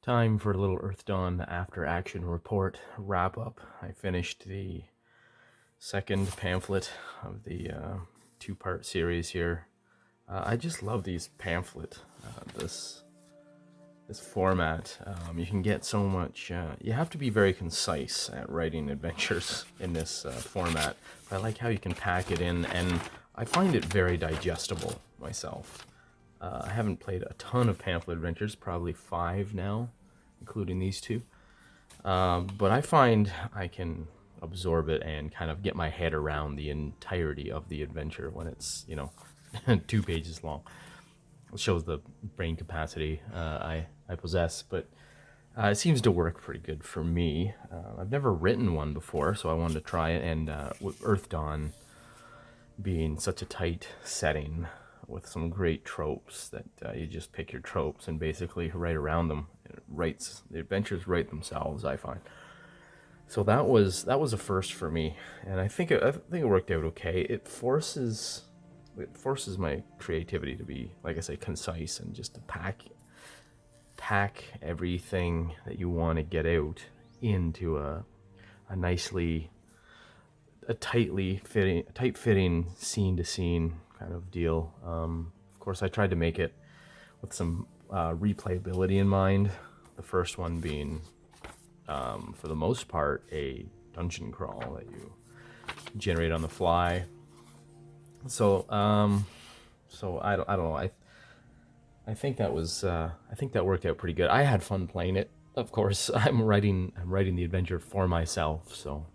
Time for a little Earthdawn after action report wrap up. I finished the second pamphlet of the two-part series here. I just love these pamphlet, this format. You can get so much. You have to be very concise at writing adventures in this format. But I like how you can pack it in, and I find it very digestible myself. I haven't played a ton of pamphlet adventures, probably 5 now, including these two. But I find I can absorb it and kind of get my head around the entirety of the adventure when it's, 2 pages long. It shows the brain capacity I possess, but it seems to work pretty good for me. I've never written one before, so I wanted to try it, and with Earthdawn being such a tight setting with some great tropes that you just pick your tropes and basically write around them. The adventures write themselves, I find. So that was a first for me, and I think it worked out okay. It forces my creativity to be, like I say, concise and just to pack everything that you want to get out into a nicely a tight fitting scene to scene kind of deal. Of course, I tried to make it with some replayability in mind. The first one being, for the most part, a dungeon crawl that you generate on the fly. So I don't know. I think that worked out pretty good. I had fun playing it. Of course, I'm writing the adventure for myself. So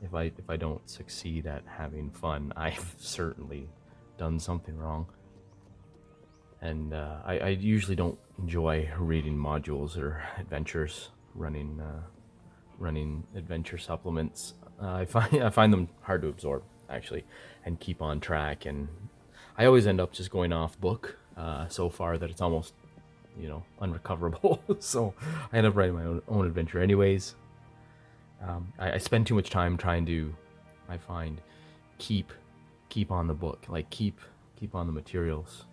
if I don't succeed at having fun, I've certainly done something wrong. And I usually don't enjoy reading modules or adventures, running adventure supplements. I find them hard to absorb, actually, and keep on track. And I always end up just going off book so far that it's almost unrecoverable. So I end up writing my own adventure anyways. I spend too much time trying to, I find, keep on the book, like keep on the materials,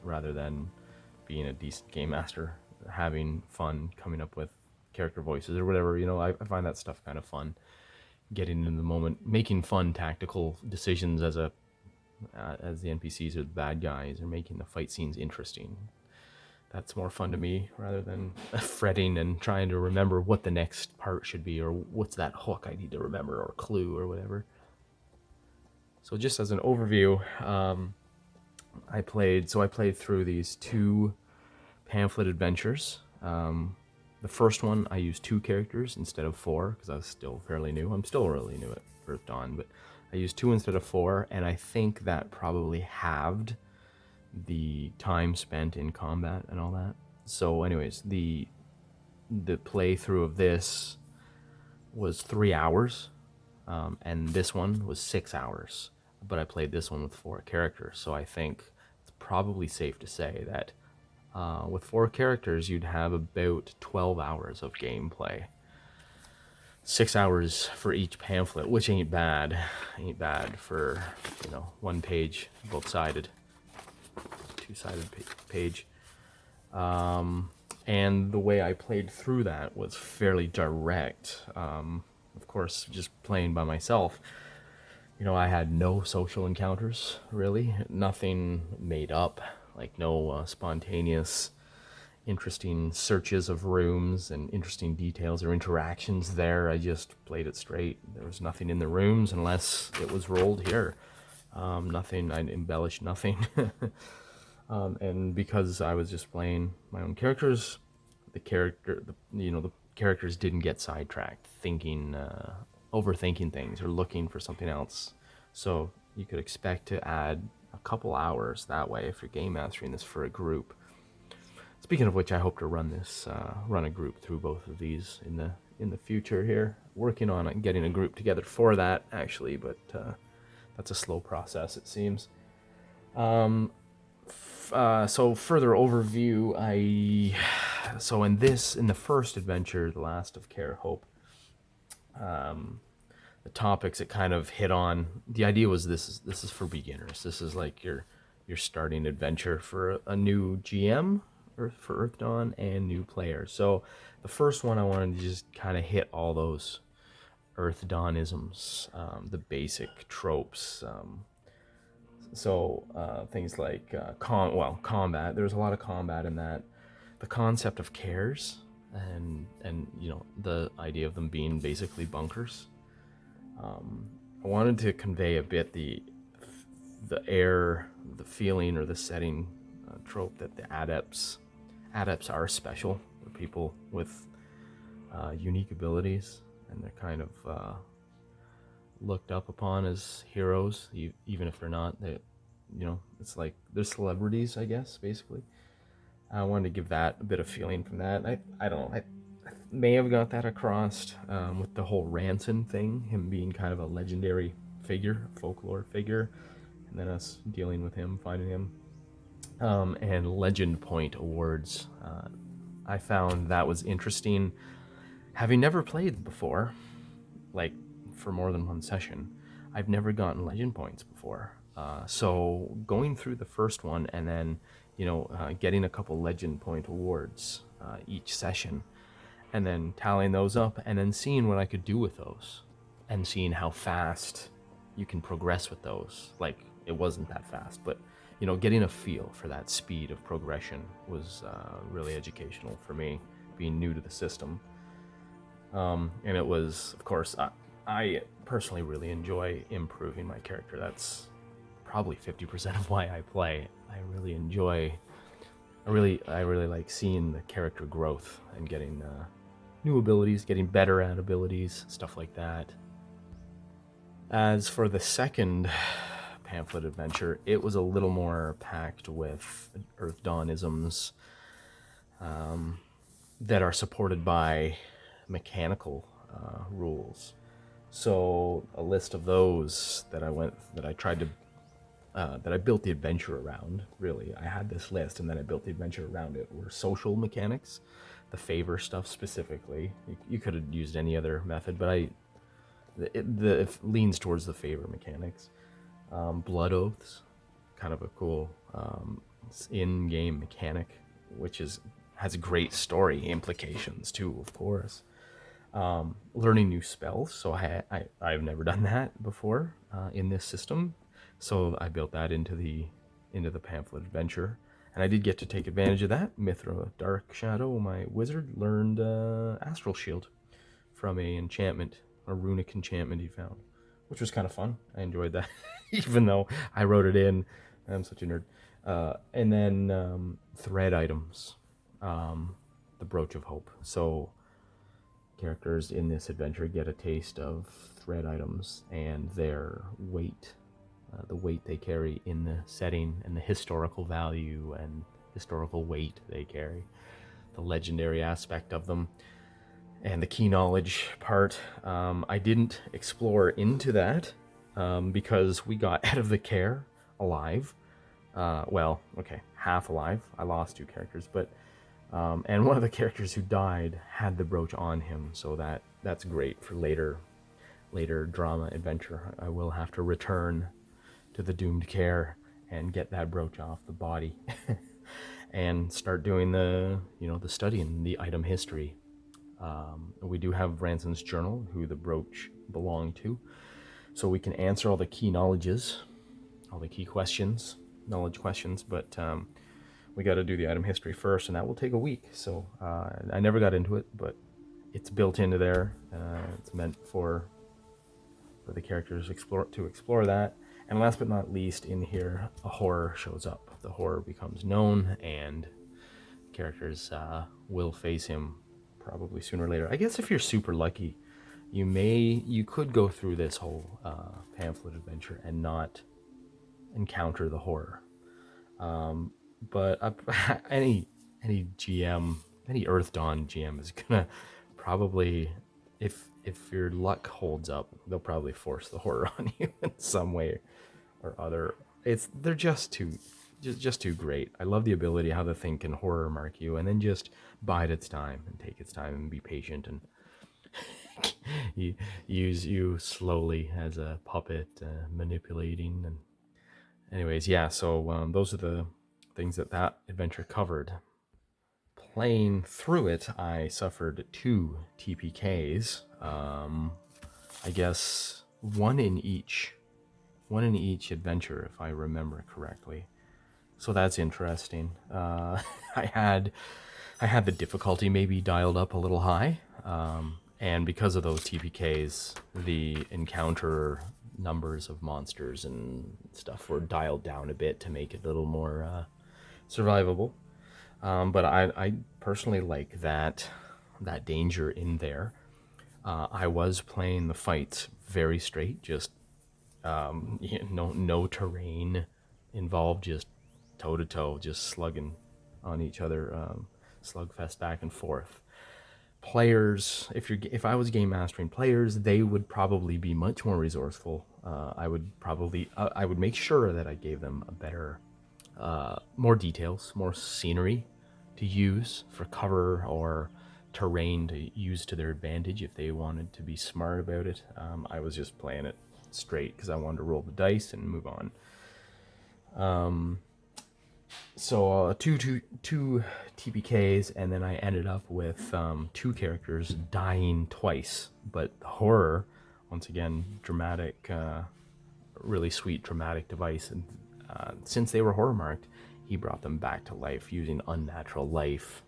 rather than being a decent game master, having fun coming up with character voices or whatever. I find that stuff kind of fun, getting in the moment, making fun tactical decisions as the NPCs or the bad guys, or making the fight scenes interesting. That's more fun to me rather than fretting and trying to remember what the next part should be, or what's that hook I need to remember, or clue, or whatever. So just as an overview, I played through these two pamphlet adventures. The first one I used 2 characters instead of 4 because I was still fairly new. I'm still really new at Earthdawn, but I used 2 instead of 4, and I think that probably halved the time spent in combat and all that. So, anyways, the playthrough of this was 3 hours, and this one was 6 hours. But I played this one with 4 characters, so I think it's probably safe to say that with 4 characters, you'd have about 12 hours of gameplay. 6 hours for each pamphlet, which ain't bad. Ain't bad for, 1 page, both-sided, two-sided page. And the way I played through that was fairly direct. Of course, just playing by myself, I had no social encounters, really. Nothing made up, like no spontaneous, interesting searches of rooms and interesting details or interactions there. I just played it straight. There was nothing in the rooms unless it was rolled here. Nothing, I embellished nothing. And because I was just playing my own characters, the characters didn't get sidetracked thinking, overthinking things or looking for something else. So you could expect to add a couple hours that way if you're game mastering this for a group. Speaking of which, I hope to run a group through both of these in the future here. Working on getting a group together for that, actually, but that's a slow process, it seems. So further overview, in the first adventure, The Last of Care Hope, the topics it kind of hit on. The idea was this is for beginners. This is like your starting adventure for a new GM for Earthdawn and new players. So the first one I wanted to just kind of hit all those Earthdawnisms, the basic tropes. Things like combat. There's a lot of combat in that. The concept of cares and the idea of them being basically bunkers. I wanted to convey a bit the air, the feeling, or the setting trope that the adepts are special. They're people with unique abilities, and they're kind of looked up upon as heroes, even if they're not. It's like they're celebrities, I guess, basically. I wanted to give that a bit of feeling from that. I don't know. I may have got that across with the whole Ranson thing, him being kind of a legendary figure, folklore figure, and then us dealing with him, finding him. And Legend Point Awards. I found that was interesting. Having never played before, like for more than one session, I've never gotten Legend Points before. So going through the first one and then, getting a couple Legend Point Awards each session, and then tallying those up and then seeing what I could do with those and seeing how fast you can progress with those. Like, it wasn't that fast, but getting a feel for that speed of progression was really educational for me, being new to the system. And it was, of course, I personally really enjoy improving my character. That's probably 50% of why I play. I really like seeing the character growth and getting new abilities, getting better at abilities, stuff like that. As for the second pamphlet adventure, it was a little more packed with Earthdawnisms that are supported by mechanical rules. So a list of those that I built the adventure around. Really, I had this list and then I built the adventure around it. Were social mechanics, the favor stuff specifically. You could have used any other method, but it leans towards the favor mechanics. Blood oaths, kind of a cool in-game mechanic, which has great story implications too, of course. Learning new spells, so I've never done that before in this system, so I built that into the pamphlet adventure, and I did get to take advantage of that. Mithra Dark Shadow, my wizard, learned Astral Shield from a runic enchantment he found, which was kind of fun. I enjoyed that, even though I wrote it in. I'm such a nerd. And then thread items, the Brooch of Hope. So characters in this adventure get a taste of thread items and their weight, the weight they carry in the setting, and the historical value and historical weight they carry, the legendary aspect of them, and the key knowledge part. I didn't explore into that because we got out of the care alive. Half alive. I lost two characters, but and one of the characters who died had the brooch on him, so that's great for later drama adventure. I will have to return to the doomed care and get that brooch off the body and start doing the studying the item history. We do have Ranson's journal, who the brooch belonged to, so we can answer all the key knowledges, all the key knowledge questions, but we got to do the item history first, and that will take a week. So I never got into it, but it's built into there. It's meant for the characters to explore that. And last but not least, in here, a horror shows up. The horror becomes known, and characters will face him probably sooner or later. I guess if you're super lucky, you could go through this whole pamphlet adventure and not encounter the horror. But any GM, any Earthdawn GM is gonna probably, if your luck holds up, they'll probably force the horror on you in some way or other. They're just too great. I love the ability how the thing can horror mark you and then just bide its time and take its time and be patient and use you slowly as a puppet, manipulating. And anyways, yeah. So those are the things that adventure covered. playing through it, I suffered 2 TPKs. I guess one in each adventure, if I remember correctly. So that's interesting. I had I had the difficulty maybe dialed up a little high, and because of those TPKs, the encounter numbers of monsters and stuff were dialed down a bit to make it a little more survivable. But I personally like that danger in there. I was playing the fights very straight, just no terrain involved, just toe to toe, just slugging on each other, slugfest back and forth. Players, if I was game mastering players, they would probably be much more resourceful. I would make sure that I gave them a better, more details, more scenery to use for cover or terrain to use to their advantage if they wanted to be smart about it. I was just playing it straight because I wanted to roll the dice and move on. So two TPKs, and then I ended up with 2 characters dying twice. But the horror, once again, dramatic, really sweet dramatic device. And since they were horror marked, he brought them back to life using unnatural life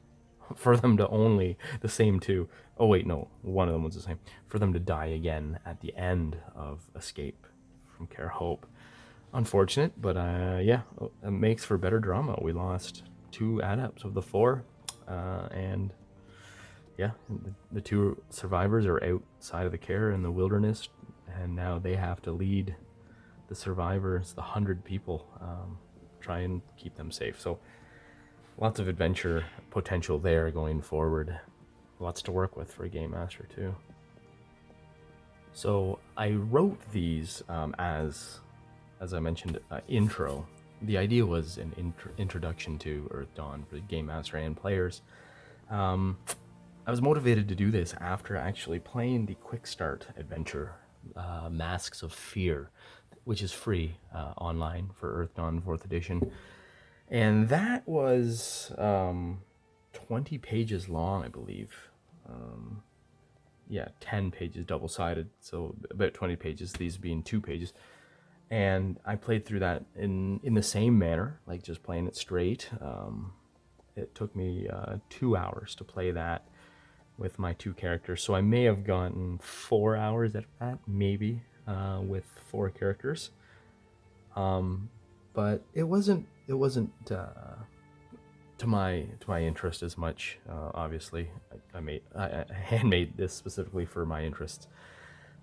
for them to only the same 2. Oh wait, no, one of them was the same. For them to die again at the end of Escape from Care Hope. Unfortunate, but yeah, it makes for better drama. We lost 2 adepts of the 4, and yeah, the 2 survivors are outside of the care in the wilderness, and now they have to lead the survivors, the 100 people, try and keep them safe. So lots of adventure potential there going forward. Lots to work with for a game master too. So I wrote these as I mentioned, intro. The idea was an introduction to Earthdawn for game master and players. I was motivated to do this after actually playing the quick start adventure, Masks of Fear, which is free online for Earthdawn 4th edition. And that was 20 pages long, I believe. Yeah, 10 pages double-sided, so about 20 pages, these being 2 pages. And I played through that in the same manner, like just playing it straight. It took me 2 hours to play that with my 2 characters, so I may have gotten 4 hours at that, maybe, with 4 characters. But it wasn't to my interest as much. Obviously, I handmade this specifically for my interests,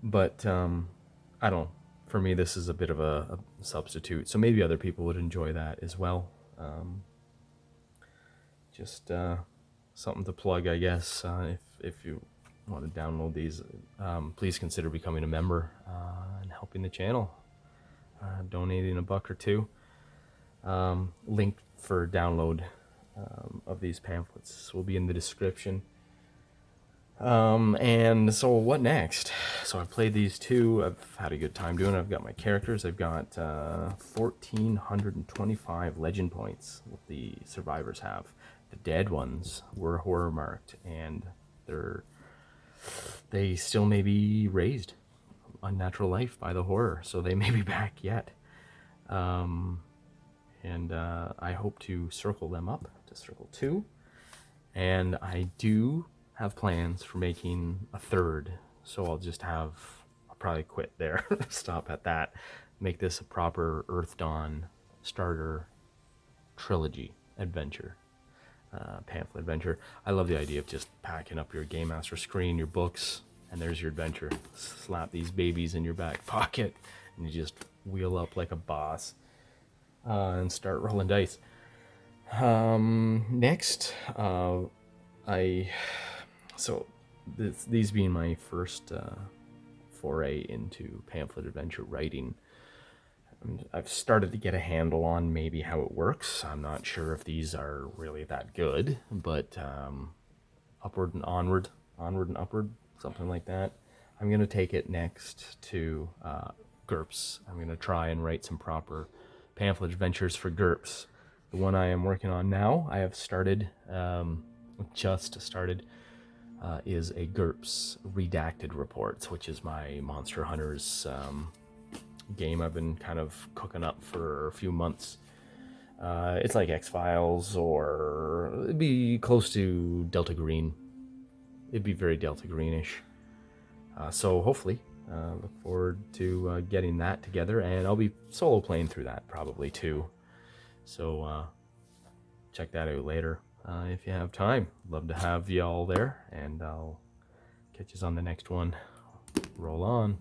but I don't. For me, this is a bit of a substitute, so maybe other people would enjoy that as well. Just something to plug, I guess. If you want to download these, please consider becoming a member and helping the channel. Donating $1 or $2. Link for download of these pamphlets will be in the description. And so what next? So I've played these 2. I've had a good time doing it. I've got my characters. I've got 1,425 legend points that the survivors have. The dead ones were horror marked, and they still may be raised unnatural life by the horror, so they may be back yet. And I hope to circle them up to circle 2, and I do have plans for making a 3rd, so I'll probably quit there, stop at that, make this a proper Earthdawn starter trilogy adventure, pamphlet adventure. I love the idea of just packing up your Game Master screen, your books, and there's your adventure. Slap these babies in your back pocket, and you just wheel up like a boss and start rolling dice. Next, these being my first foray into pamphlet adventure writing, I've started to get a handle on maybe how it works. I'm not sure if these are really that good, but upward and onward and upward, something like that. I'm going to take it next to GURPS. I'm going to try and write some proper pamphlet adventures for GURPS. The one I am working on now, I have started just started is a GURPS Redacted Reports, which is my Monster Hunters game I've been kind of cooking up for a few months. It's like X-Files, or it'd be close to Delta Green. It'd be very Delta Greenish. So hopefully, look forward to getting that together, and I'll be solo playing through that probably too. So check that out later if you have time. Love to have y'all there, and I'll catch you on the next one. Roll on.